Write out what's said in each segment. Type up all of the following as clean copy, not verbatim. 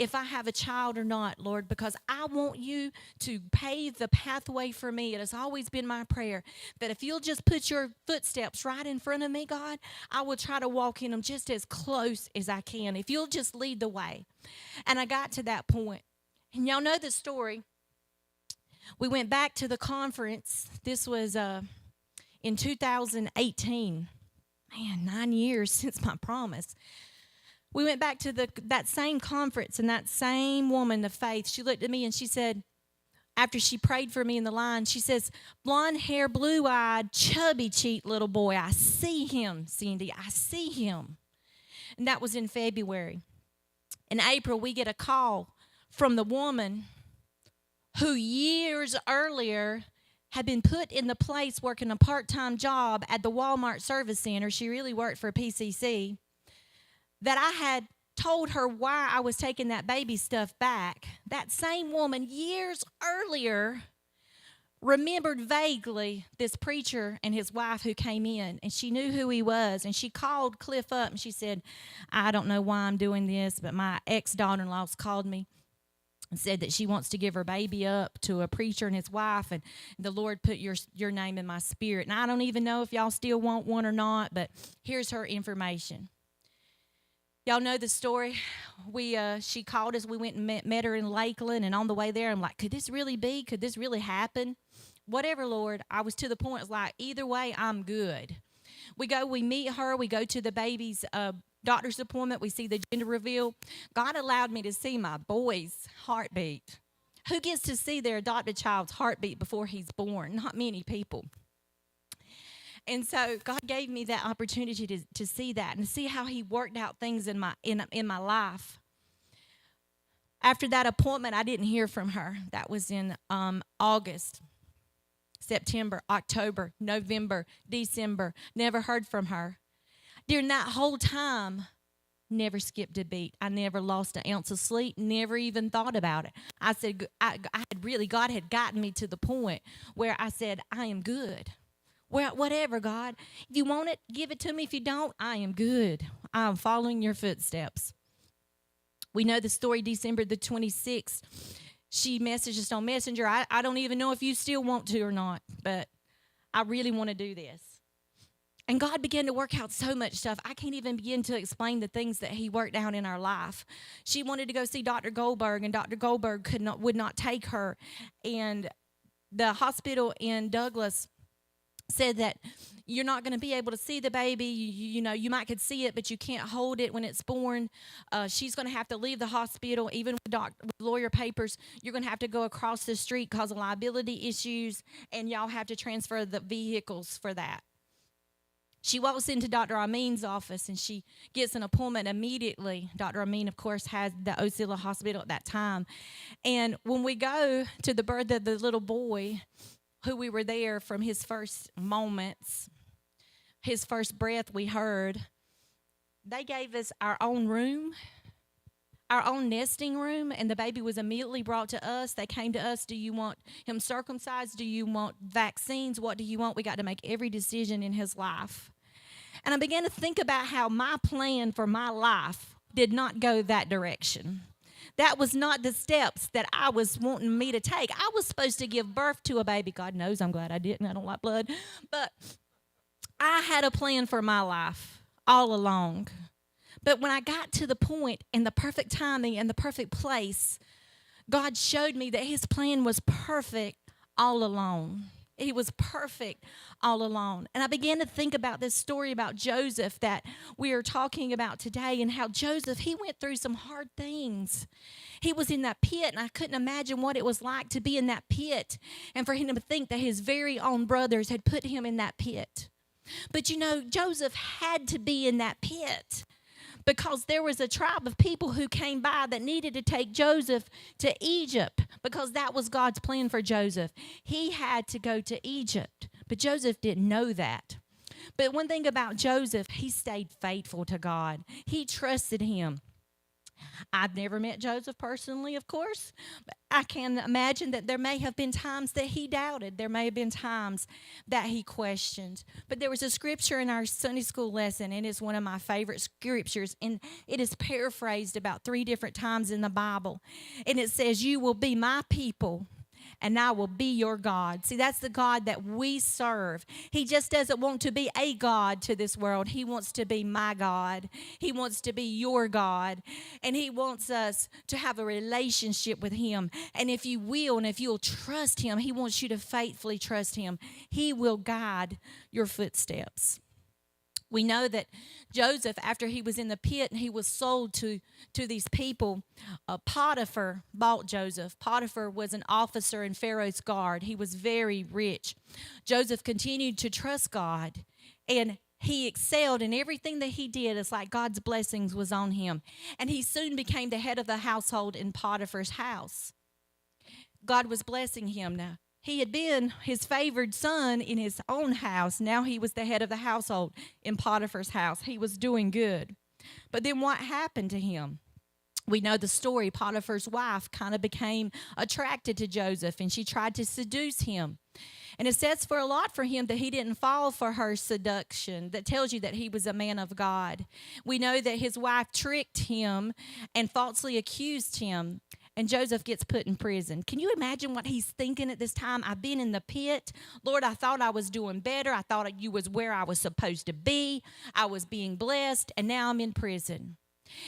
if I have a child or not, Lord, because I want you to pave the pathway for me. It has always been my prayer that if you'll just put your footsteps right in front of me, God, I will try to walk in them just as close as I can. If you'll just lead the way. And I got to that point. And y'all know the story. We went back to the conference. This was in 2018. Man, 9 years since my promise. We went back to that same conference, and that same woman of faith, she looked at me and she said, after she prayed for me in the line, she says, blonde hair, blue-eyed, chubby-cheeked little boy, I see him, Cindy, I see him. And that was in February. In April, we get a call from the woman who years earlier had been put in the place working a part-time job at the Walmart Service Center. She really worked for PCC. That I had told her why I was taking that baby stuff back. That same woman years earlier remembered vaguely this preacher and his wife who came in, and she knew who he was, and she called Cliff up and she said, I don't know why I'm doing this, but my ex-daughter-in-law's called me and said that she wants to give her baby up to a preacher and his wife, and the Lord put your name in my spirit. And I don't even know if y'all still want one or not, but here's her information. Y'all know the story. She called us. We went and met her in Lakeland, and on the way there, I'm like, could this really be? Could this really happen? Whatever, Lord. I was to the point, it's like, either way, I'm good. We meet her. We go to the baby's doctor's appointment. We see the gender reveal. God allowed me to see my boy's heartbeat. Who gets to see their adopted child's heartbeat before he's born? Not many people. And so God gave me that opportunity to see that and see how he worked out things in my life. After that appointment, I didn't hear from her. That was in August, September, October, November, December. Never heard from her. During that whole time, never skipped a beat. I never lost an ounce of sleep, never even thought about it. I said, God had gotten me to the point where I said, I am good. Well, whatever, God. If you want it, give it to me. If you don't, I am good. I'm following your footsteps. We know the story, December the 26th. She messaged us on Messenger. I don't even know if you still want to or not, but I really want to do this. And God began to work out so much stuff. I can't even begin to explain the things that he worked out in our life. She wanted to go see Dr. Goldberg, and Dr. Goldberg would not take her. And the hospital in Douglas said that you're not going to be able to see the baby. You know, you might could see it, but you can't hold it when it's born. She's going to have to leave the hospital, even with lawyer papers. You're going to have to go across the street because of liability issues, and y'all have to transfer the vehicles for that. She walks into Dr. Amin's office, and she gets an appointment immediately. Dr. Amin, of course, had the Osceola Hospital at that time. And when we go to the birth of the little boy, who we were there from his first moments, his first breath we heard, they gave us our own room, our own nesting room, and the baby was immediately brought to us. They came to us, do you want him circumcised? Do you want vaccines? What do you want? We got to make every decision in his life. And I began to think about how my plan for my life did not go that direction. That was not the steps that I was wanting me to take. I was supposed to give birth to a baby. God knows I'm glad I didn't. I don't like blood. But I had a plan for my life all along. But when I got to the point and the perfect timing and the perfect place, God showed me that his plan was perfect all along. He was perfect all along. And I began to think about this story about Joseph that we are talking about today, and how Joseph, he went through some hard things. He was in that pit, and I couldn't imagine what it was like to be in that pit and for him to think that his very own brothers had put him in that pit. But you know, Joseph had to be in that pit, because there was a tribe of people who came by that needed to take Joseph to Egypt, because that was God's plan for Joseph. He had to go to Egypt, but Joseph didn't know that. But one thing about Joseph, he stayed faithful to God. He trusted him. I've never met Joseph personally, of course, but I can imagine that there may have been times that he doubted. There may have been times that he questioned. But there was a scripture in our Sunday school lesson, and it's one of my favorite scriptures, and it is paraphrased about 3 different times in the Bible. And it says, "You will be my people, and I will be your God." See, that's the God that we serve. He just doesn't want to be a God to this world. He wants to be my God. He wants to be your God. And He wants us to have a relationship with Him. And if you will, and if you'll trust Him, He wants you to faithfully trust Him. He will guide your footsteps. We know that Joseph, after he was in the pit and he was sold to these people, Potiphar bought Joseph. Potiphar was an officer in Pharaoh's guard. He was very rich. Joseph continued to trust God, and he excelled in everything that he did. It's like God's blessings was on him. And he soon became the head of the household in Potiphar's house. God was blessing him now. He had been his favored son in his own house. Now he was the head of the household in Potiphar's house. He was doing good. But then what happened to him? We know the story. Potiphar's wife kind of became attracted to Joseph, and she tried to seduce him. And it says for a lot for him that he didn't fall for her seduction. That tells you that he was a man of God. We know that his wife tricked him and falsely accused him. And Joseph gets put in prison. Can you imagine what he's thinking at this time? I've been in the pit. Lord, I thought I was doing better. I thought you was where I was supposed to be. I was being blessed, and now I'm in prison.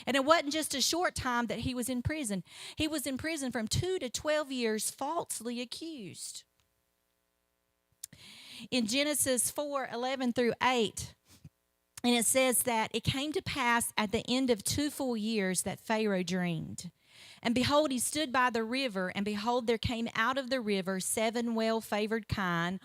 And it wasn't just a short time that he was in prison. He was in prison from 2 to 12 years, falsely accused. In Genesis 4:11 through 8, and it says that it came to pass at the end of 2 full years that Pharaoh dreamed. And behold, he stood by the river, and behold, there came out of the river 7 well-favored kine,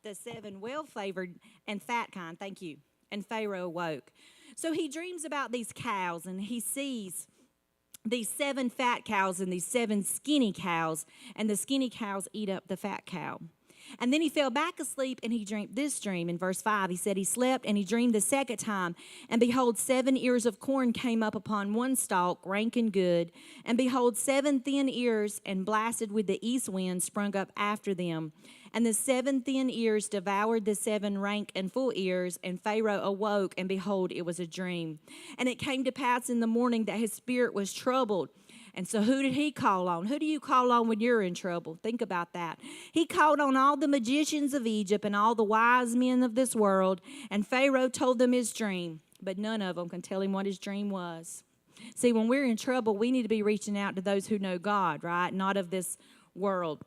the 7 well-favored and fat kind. Thank you. And Pharaoh awoke. So he dreams about these cows, and he sees these 7 fat cows and these 7 skinny cows, and the skinny cows eat up the fat cow. And then he fell back asleep, and he dreamed this dream. In verse 5, he said he slept, and he dreamed the second time. And behold, 7 ears of corn came up upon one stalk, rank and good. And behold, 7 thin ears, and blasted with the east wind, sprung up after them. And the 7 thin ears devoured the 7 rank and full ears. And Pharaoh awoke, and behold, it was a dream. And it came to pass in the morning that his spirit was troubled. And so who did he call on? Who do you call on when you're in trouble? Think about that. He called on all the magicians of Egypt and all the wise men of this world. And Pharaoh told them his dream, but none of them can tell him what his dream was. See, when we're in trouble, we need to be reaching out to those who know God, right? Not of this world.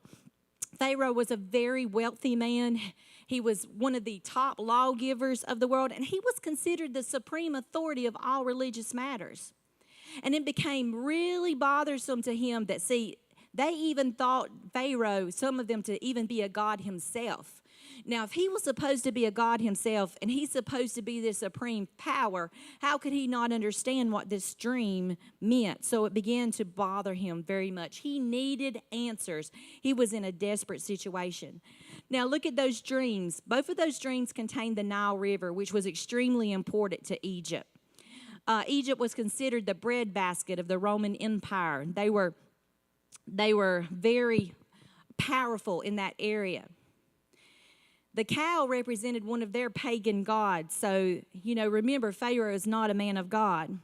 Pharaoh was a very wealthy man. He was one of the top lawgivers of the world, and he was considered the supreme authority of all religious matters. And it became really bothersome to him that, see, they even thought Pharaoh, some of them, to even be a god himself. Now, if he was supposed to be a god himself and he's supposed to be the supreme power, how could he not understand what this dream meant? So it began to bother him very much. He needed answers. He was in a desperate situation. Now, look at those dreams. Both of those dreams contained the Nile River, which was extremely important to Egypt. Egypt was considered the breadbasket of the Roman Empire. They were very powerful in that area. The cow represented one of their pagan gods. So, remember, Pharaoh is not a man of God.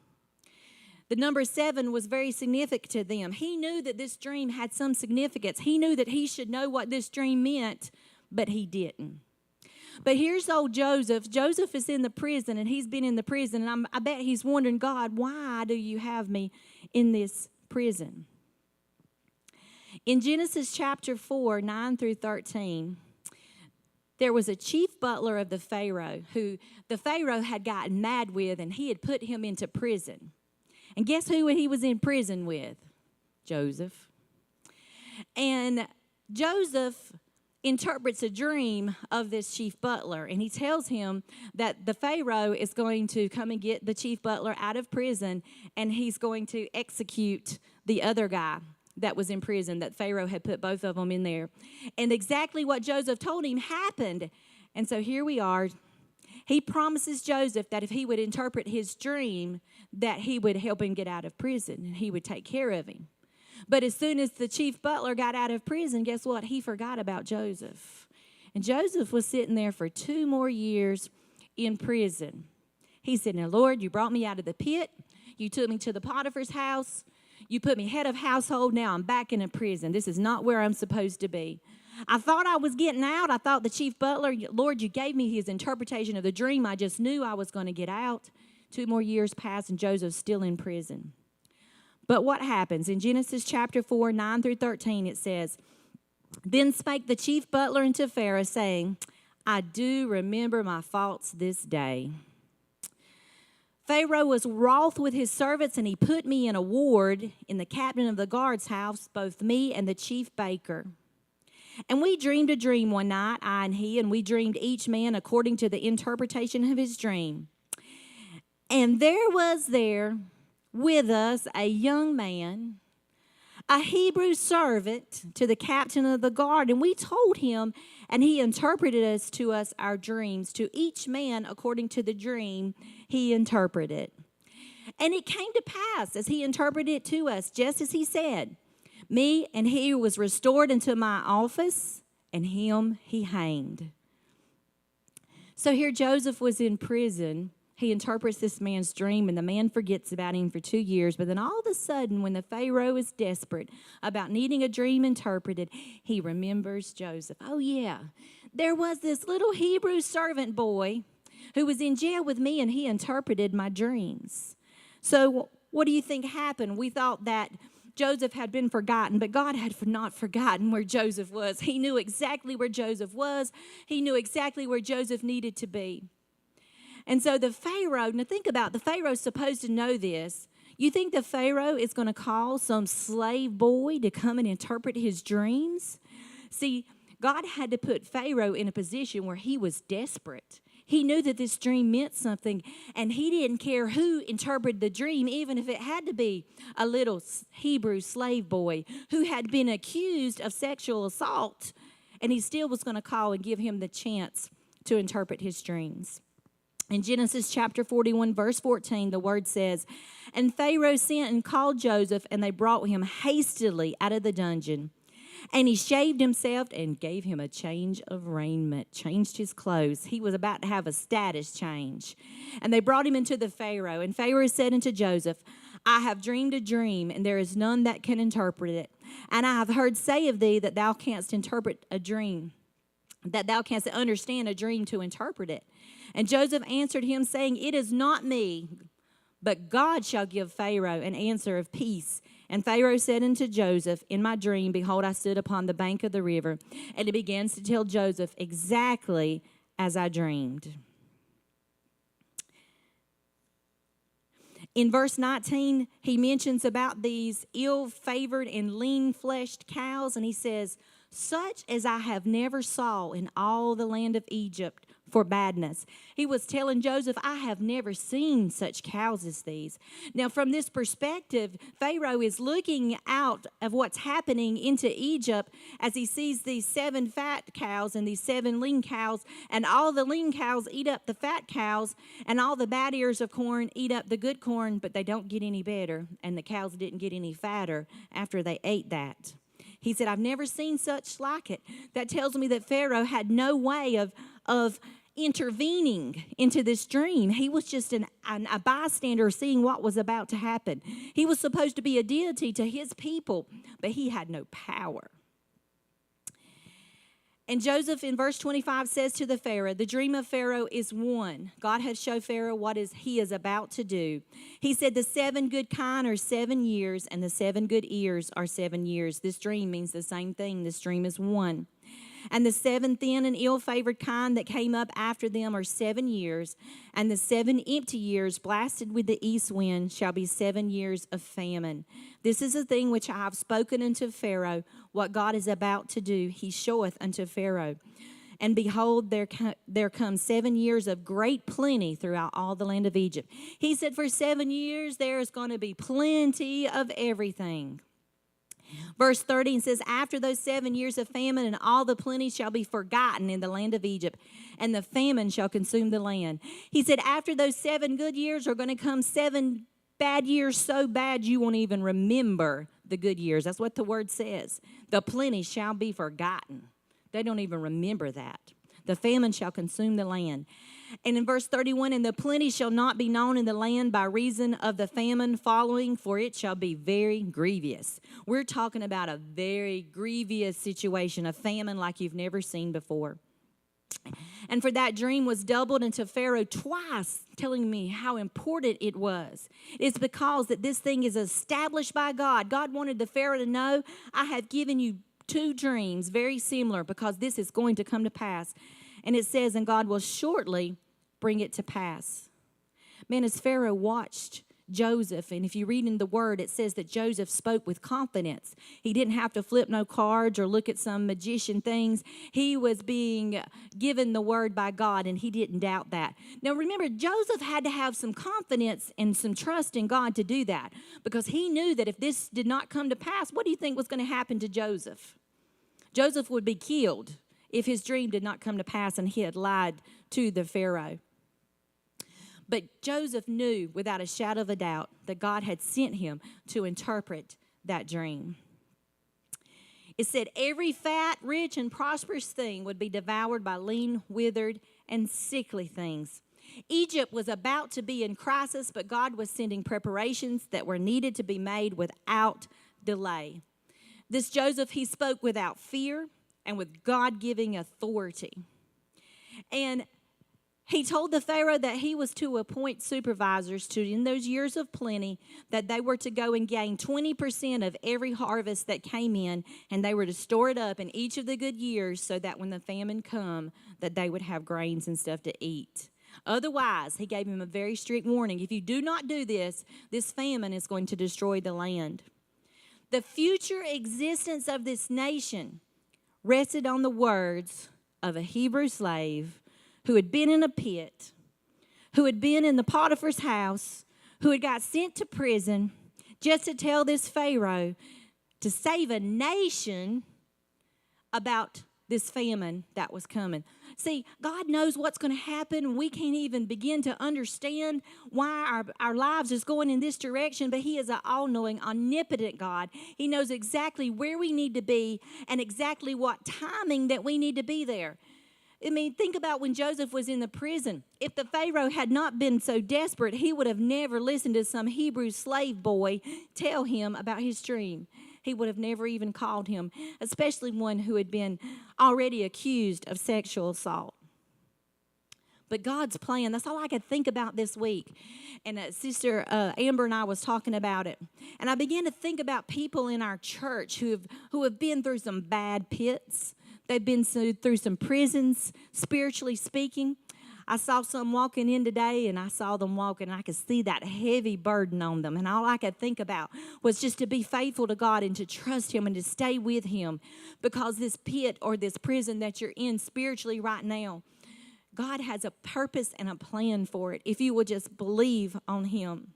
The number 7 was very significant to them. He knew that this dream had some significance. He knew that he should know what this dream meant, but he didn't. But here's old Joseph. Joseph is in the prison, and he's been in the prison, and I bet he's wondering, God, why do you have me in this prison? In Genesis chapter 4, 9 through 13, there was a chief butler of the Pharaoh who the Pharaoh had gotten mad with, and he had put him into prison. And guess who he was in prison with? Joseph. And Joseph interprets a dream of this chief butler, and he tells him that the Pharaoh is going to come and get the chief butler out of prison, and he's going to execute the other guy that was in prison, that Pharaoh had put both of them in there. And exactly what Joseph told him happened. And so here we are. He promises Joseph that if he would interpret his dream, that he would help him get out of prison and he would take care of him. But as soon as the chief butler got out of prison, guess what? He forgot about Joseph. And Joseph was sitting there for 2 more years in prison. He said, now, Lord, you brought me out of the pit. You took me to the Potiphar's house. You put me head of household. Now I'm back in a prison. This is not where I'm supposed to be. I thought I was getting out. I thought the chief butler, Lord, you gave me his interpretation of the dream. I just knew I was going to get out. 2 more years passed, and Joseph's still in prison. But what happens? In Genesis chapter 4, 9 through 13, it says, then spake the chief butler unto Pharaoh, saying, I do remember my faults this day. Pharaoh was wroth with his servants, and he put me in a ward in the captain of the guard's house, both me and the chief baker. And we dreamed a dream one night, I and he, and we dreamed each man according to the interpretation of his dream. And there was there with us a young man, a Hebrew servant to the captain of the guard, and we told him, and he interpreted to us our dreams, to each man according to the dream he interpreted. And it came to pass, as he interpreted it to us, just as he said, me and he was restored into my office, and him he hanged. So here Joseph was in prison. He interprets this man's dream, and the man forgets about him for 2 years. But then all of a sudden, when the Pharaoh is desperate about needing a dream interpreted, he remembers Joseph. Oh, yeah, there was this little Hebrew servant boy who was in jail with me, and he interpreted my dreams. So what do you think happened? We thought that Joseph had been forgotten, but God had not forgotten where Joseph was. He knew exactly where Joseph was. He knew exactly where Joseph needed to be. And so the Pharaoh, now think about it, the Pharaoh's supposed to know this. You think the Pharaoh is going to call some slave boy to come and interpret his dreams? See, God had to put Pharaoh in a position where he was desperate. He knew that this dream meant something, and he didn't care who interpreted the dream, even if it had to be a little Hebrew slave boy who had been accused of sexual assault, and he still was going to call and give him the chance to interpret his dreams. In Genesis chapter 41, verse 14, the word says, and Pharaoh sent and called Joseph, and they brought him hastily out of the dungeon. And he shaved himself and gave him a change of raiment, changed his clothes. He was about to have a status change. And they brought him into the Pharaoh. And Pharaoh said unto Joseph, I have dreamed a dream, and there is none that can interpret it. And I have heard say of thee that thou canst interpret a dream, that thou canst understand a dream to interpret it. And Joseph answered him, saying, it is not me, but God shall give Pharaoh an answer of peace. And Pharaoh said unto Joseph, in my dream, behold, I stood upon the bank of the river. And he begins to tell Joseph exactly as I dreamed. In verse 19, he mentions about these ill-favored and lean-fleshed cows, and he says, such as I have never saw in all the land of Egypt for badness. He was telling Joseph, I have never seen such cows as these. Now, from this perspective, Pharaoh is looking out of what's happening into Egypt as he sees these 7 fat cows and these 7 lean cows, and all the lean cows eat up the fat cows, and all the bad ears of corn eat up the good corn, but they don't get any better, and the cows didn't get any fatter after they ate that. He said, I've never seen such like it. That tells me that Pharaoh had no way of intervening into this dream. He was just a bystander seeing what was about to happen. He was supposed to be a deity to his people, but he had no power. And Joseph in verse 25 says to the Pharaoh, the dream of Pharaoh is one. God has shown Pharaoh what he is about to do. He said the 7 good kine are 7 years, and the 7 good ears are 7 years. This dream means the same thing. This dream is one. And the 7 thin and ill-favored kind that came up after them are 7 years. And the 7 empty years, blasted with the east wind, shall be 7 years of famine. This is the thing which I have spoken unto Pharaoh, what God is about to do, he showeth unto Pharaoh. And behold, there come 7 years of great plenty throughout all the land of Egypt. He said for 7 years there is going to be plenty of everything. Verse 30 says, after those 7 years of famine, and all the plenty shall be forgotten in the land of Egypt, and the famine shall consume the land. He said after those 7 good years are going to come 7 bad years, so bad you won't even remember the good years. That's what the word says. The plenty shall be forgotten. They don't even remember that. The famine shall consume the land. And in verse 31, and the plenty shall not be known in the land by reason of the famine following, for it shall be very grievous. We're talking about a very grievous situation, a famine like you've never seen before. And for that dream was doubled unto Pharaoh twice, telling me how important it was. It's because that this thing is established by God. God wanted the Pharaoh to know, I have given you 2 dreams very similar because this is going to come to pass. And it says, and God will shortly bring it to pass. Man, as Pharaoh watched Joseph, and if you read in the word, it says that Joseph spoke with confidence. He didn't have to flip no cards or look at some magician things. He was being given the word by God, and he didn't doubt that. Now remember, Joseph had to have some confidence and some trust in God to do that, because he knew that if this did not come to pass, what do you think was going to happen to Joseph? Joseph would be killed if his dream did not come to pass and he had lied to the Pharaoh. But Joseph knew without a shadow of a doubt that God had sent him to interpret that dream. It said every fat, rich, and prosperous thing would be devoured by lean, withered, and sickly things. Egypt was about to be in crisis, but God was sending preparations that were needed to be made without delay. This Joseph, he spoke without fear and with God-giving authority. And he told the Pharaoh that he was to appoint supervisors to, in those years of plenty, that they were to go and gain 20% of every harvest that came in, and they were to store it up in each of the good years so that when the famine come, that they would have grains and stuff to eat. Otherwise, he gave him a very strict warning. If you do not do this, this famine is going to destroy the land. The future existence of this nation rested on the words of a Hebrew slave who had been in a pit, who had been in the Potiphar's house, who had got sent to prison just to tell this Pharaoh to save a nation about this famine that was coming. See, God knows what's going to happen. We can't even begin to understand why our lives is going in this direction, but he is an all-knowing, omnipotent God. He knows exactly where we need to be and exactly what timing that we need to be there. I mean, think about when Joseph was in the prison. If the Pharaoh had not been so desperate, he would have never listened to some Hebrew slave boy tell him about his dream. He would have never even called him, especially one who had been already accused of sexual assault. But God's plan, that's all I could think about this week. And Sister Amber and I was talking about it. And I began to think about people in our church who have been through some bad pits. They've been through some prisons, spiritually speaking. I saw some walking in today, and I saw them walking, and I could see that heavy burden on them. And all I could think about was just to be faithful to God and to trust him and to stay with him, because this pit or this prison that you're in spiritually right now, God has a purpose and a plan for it if you will just believe on him.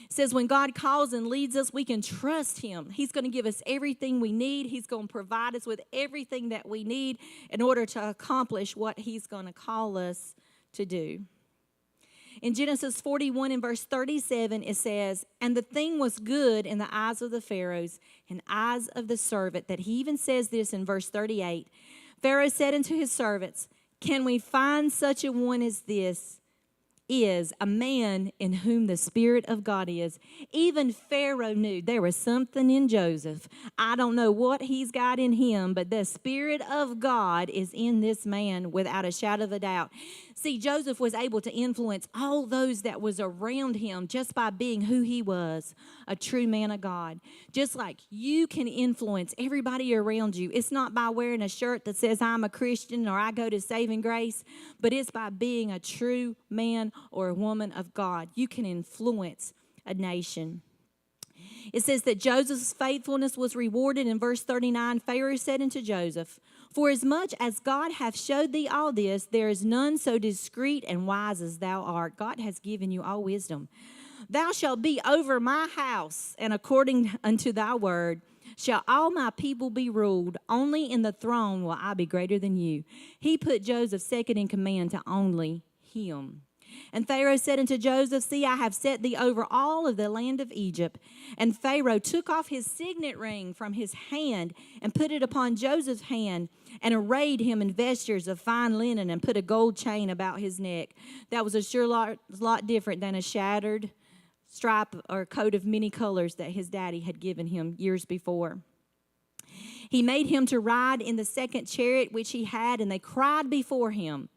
It says when God calls and leads us, we can trust him. He's going to give us everything we need. He's going to provide us with everything that we need in order to accomplish what he's going to call us to do. In Genesis 41 and verse 37, it says, and the thing was good in the eyes of the Pharaohs and eyes of the servant, that he even says this in verse 38. Pharaoh said unto his servants, can we find such a one as this? Is a man in whom the Spirit of God is. Even Pharaoh knew there was something in Joseph. I don't know what he's got in him, but the Spirit of God is in this man without a shadow of a doubt. See, Joseph was able to influence all those that was around him just by being who he was, a true man of God. Just like you can influence everybody around you. It's not by wearing a shirt that says I'm a Christian or I go to Saving Grace, but it's by being a true man or a woman of God. You can influence a nation. It says that Joseph's faithfulness was rewarded in verse 39. Pharaoh said unto Joseph, for as much as God hath showed thee all this, there is none so discreet and wise as thou art. God has given you all wisdom. Thou shalt be over my house, and according unto thy word shall all my people be ruled. Only in the throne will I be greater than you. He put Joseph second in command to only him. And Pharaoh said unto Joseph, see, I have set thee over all of the land of Egypt. And Pharaoh took off his signet ring from his hand and put it upon Joseph's hand and arrayed him in vestures of fine linen and put a gold chain about his neck. That was a sure lot different than a shattered stripe or coat of many colors that his daddy had given him years before. He made him to ride in the second chariot which he had, and they cried before him,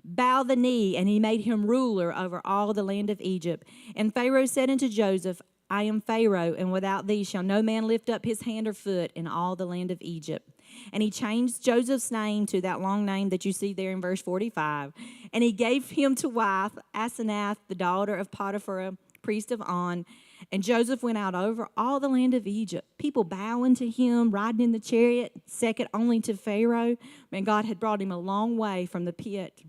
bow the knee, and he made him ruler over all the land of Egypt. And Pharaoh said unto Joseph, I am Pharaoh, and without thee shall no man lift up his hand or foot in all the land of Egypt. And he changed Joseph's name to that long name that you see there in verse 45. And he gave him to wife Asenath, the daughter of Potiphar, priest of On. And Joseph went out over all the land of Egypt, people bowing to him, riding in the chariot, second only to Pharaoh, when God had brought him a long way from the pit.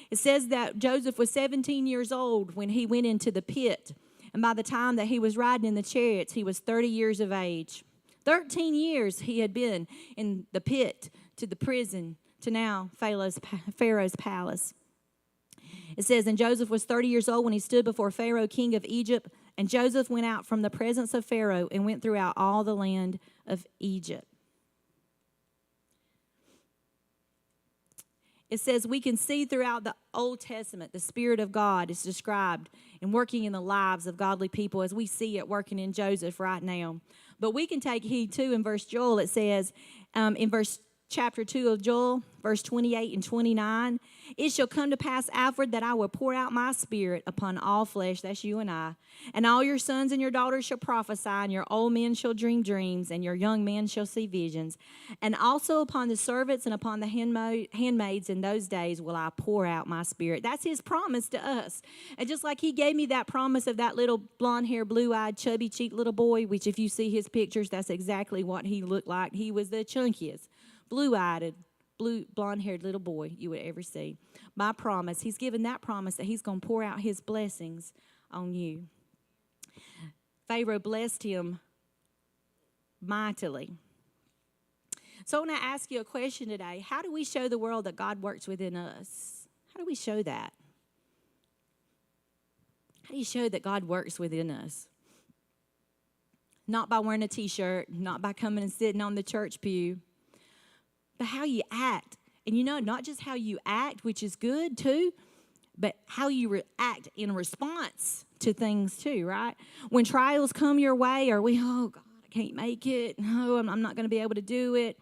It says that Joseph was 17 years old when he went into the pit. And by the time that he was riding in the chariots, he was 30 years of age. 13 years he had been in the pit, to the prison, to now Pharaoh's palace. It says, and Joseph was 30 years old when he stood before Pharaoh, king of Egypt. And Joseph went out from the presence of Pharaoh and went throughout all the land of Egypt. It says we can see throughout the Old Testament the Spirit of God is described and working in the lives of godly people as we see it working in Joseph right now. But we can take heed too in verse Joel. It says in verse chapter 2 of Joel, verse 28 and 29, it shall come to pass afterward that I will pour out my Spirit upon all flesh, that's you and I, and all your sons and your daughters shall prophesy, and your old men shall dream dreams, and your young men shall see visions. And also upon the servants and upon the handmaids in those days will I pour out my Spirit. That's his promise to us. And just like he gave me that promise of that little blonde-haired, blue-eyed, chubby-cheeked little boy, which if you see his pictures, that's exactly what he looked like. He was the chunkiest, blue-eyed, blonde-haired little boy you would ever see. My promise, he's given that promise that he's going to pour out his blessings on you. Pharaoh blessed him mightily. So I want to ask you a question today. How do we show the world that God works within us? How do we show that? How do you show that God works within us? Not by wearing a t-shirt, not by coming and sitting on the church pew, but how you act. And you know, not just how you act, which is good too, but how you react in response to things too, right? When trials come your way, or oh God, I can't make it. No, I'm not going to be able to do it.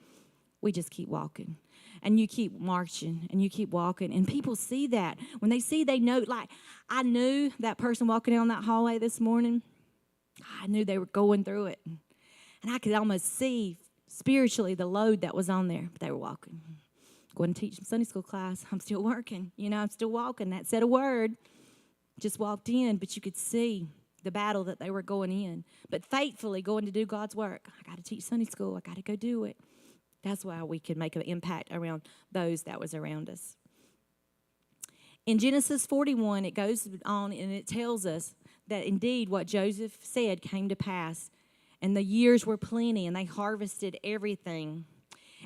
We just keep walking. And you keep marching, and you keep walking. And people see that. When they see, they know, like, I knew that person walking down that hallway this morning, I knew they were going through it. And I could almost see spiritually the load that was on there, but they were walking. Going to teach Sunday school class. I'm still working. I'm still walking. That said a word. Just walked in, but you could see the battle that they were going in. But faithfully going to do God's work. I got to teach Sunday school. I got to go do it. That's why we can make an impact around those that was around us. In Genesis 41, it goes on and it tells us that indeed what Joseph said came to pass. And the years were plenty, and they harvested everything.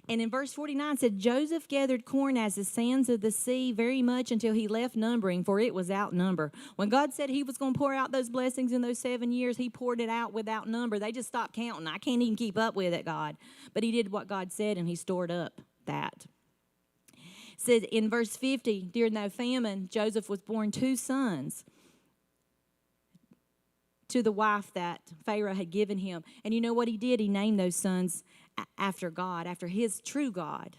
And in verse 49 it said, Joseph gathered corn as the sands of the sea very much until he left numbering, for it was outnumbered. When God said he was going to pour out those blessings in those 7 years, he poured it out without number. They just stopped counting. I can't even keep up with it, God. But he did what God said, and he stored up that. It said in verse 50, during that famine, Joseph was born 2 sons to the wife that Pharaoh had given him. And you know what he did? He named those sons after God, after his true God.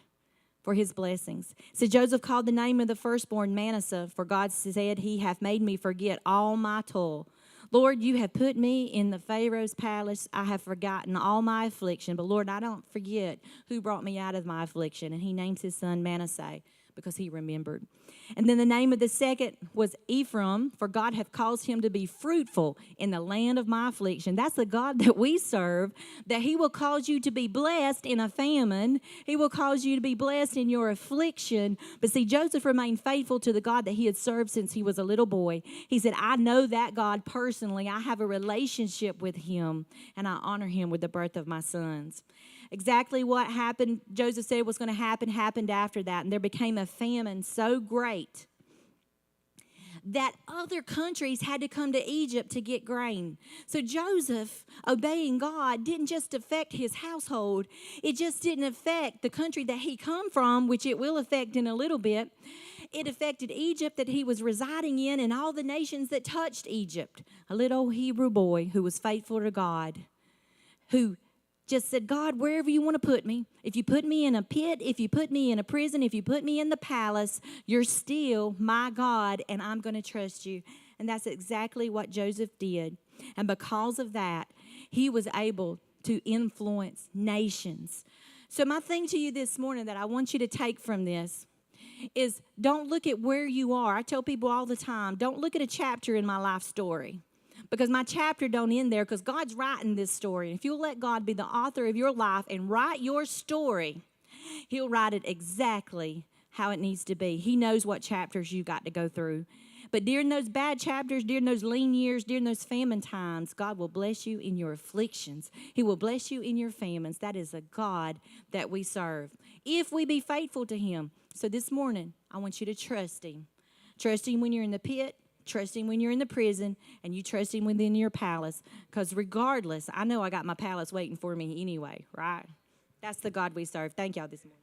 for his blessings. So Joseph called the name of the firstborn Manasseh, for God said, he hath made me forget all my toil. Lord, you have put me in the Pharaoh's palace. I have forgotten all my affliction. But Lord, I don't forget who brought me out of my affliction. And he names his son Manasseh because he remembered. And then the name of the second was Ephraim, for God hath caused him to be fruitful in the land of my affliction. That's the God that we serve, that he will cause you to be blessed in a famine. He will cause you to be blessed in your affliction. But see, Joseph remained faithful to the God that he had served since he was a little boy. He said, I know that God personally. I have a relationship with him, and I honor him with the birth of my sons. Exactly what happened, Joseph said was going to happen, happened after that. And there became a famine so great that other countries had to come to Egypt to get grain. So Joseph, obeying God, didn't just affect his household. It just didn't affect the country that he come from, which it will affect in a little bit. It affected Egypt that he was residing in and all the nations that touched Egypt. A little Hebrew boy who was faithful to God, who just said, God, wherever you want to put me, if you put me in a pit, if you put me in a prison, if you put me in the palace, you're still my God, and I'm going to trust you. And that's exactly what Joseph did. And because of that, he was able to influence nations. So my thing to you this morning that I want you to take from this is don't look at where you are. I tell people all the time, don't look at a chapter in my life story. Because my chapter don't end there, because God's writing this story. If you'll let God be the author of your life and write your story, he'll write it exactly how it needs to be. He knows what chapters you got to go through. But during those bad chapters, during those lean years, during those famine times, God will bless you in your afflictions. He will bless you in your famines. That is a God that we serve, if we be faithful to him. So this morning, I want you to trust him. Trust him when you're in the pit. Trust him when you're in the prison, and you trust him within your palace. Because regardless, I know I got my palace waiting for me anyway, right? That's the God we serve. Thank y'all this morning.